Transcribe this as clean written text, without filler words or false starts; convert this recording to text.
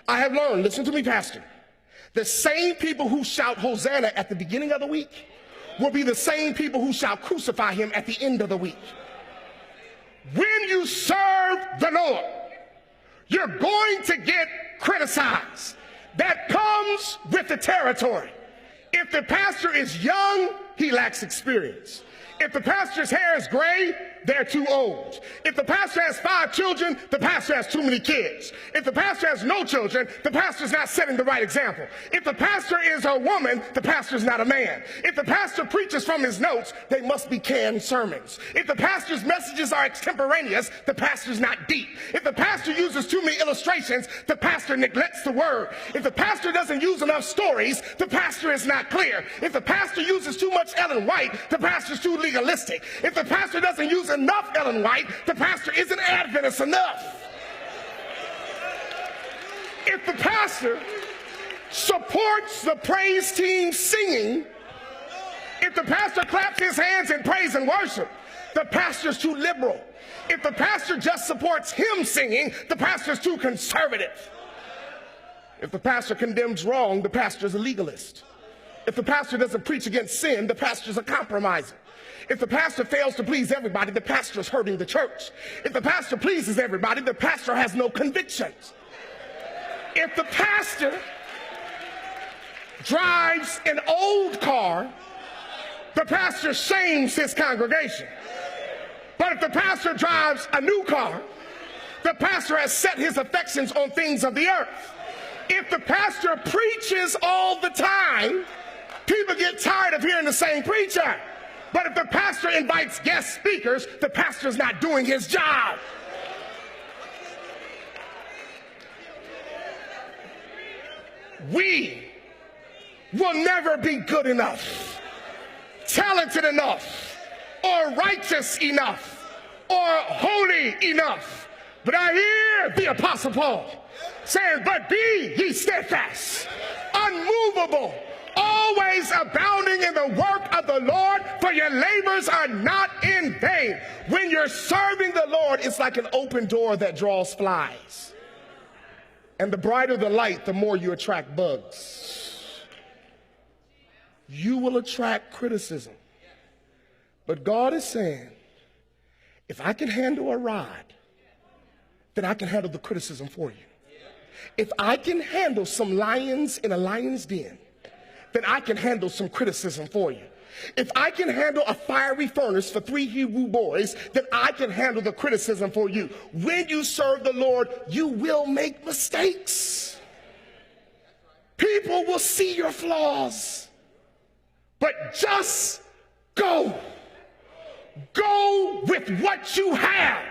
I have learned, listen to me, Pastor, the same people who shout Hosanna at the beginning of the week will be the same people who shall crucify him at the end of the week. When you serve the Lord, you're going to get criticized. That comes with the territory. If the pastor is young, he lacks experience. If the pastor's hair is gray, they're too old. If the pastor has 5 children, the pastor has too many kids. If the pastor has no children, the pastor's not setting the right example. If the pastor is a woman, the pastor's not a man. If the pastor preaches from his notes, they must be canned sermons. If the pastor's messages are extemporaneous, the pastor's not deep. If the pastor uses too many illustrations, the pastor neglects the word. If the pastor doesn't use enough stories, the pastor is not clear. If the pastor uses too much Ellen White, the pastor's too legalistic. If the pastor doesn't use enough Ellen White, the pastor isn't Adventist enough. If the pastor supports the praise team singing, if the pastor claps his hands in praise and worship, the pastor's too liberal. If the pastor just supports hymn singing, the pastor's too conservative. If the pastor condemns wrong, the pastor's a legalist. If the pastor doesn't preach against sin, the pastor's a compromiser. If the pastor fails to please everybody, the pastor is hurting the church. If the pastor pleases everybody, the pastor has no convictions. If the pastor drives an old car, the pastor shames his congregation. But if the pastor drives a new car, the pastor has set his affections on things of the earth. If the pastor preaches all the time, people get tired of hearing the same preacher. But if the pastor invites guest speakers, the pastor's not doing his job. We will never be good enough, talented enough, or righteous enough, or holy enough. But I hear the Apostle Paul saying, but be ye steadfast, unmovable, always abounding in the work of the Lord, for your labors are not in vain. When you're serving the Lord, it's like an open door that draws flies. And the brighter the light, the more you attract bugs. You will attract criticism. But God is saying, if I can handle a rod, then I can handle the criticism for you. If I can handle some lions in a lion's den, then I can handle some criticism for you. If I can handle a fiery furnace for 3 Hebrew boys, then I can handle the criticism for you. When you serve the Lord, you will make mistakes. People will see your flaws. But just go. Go with what you have.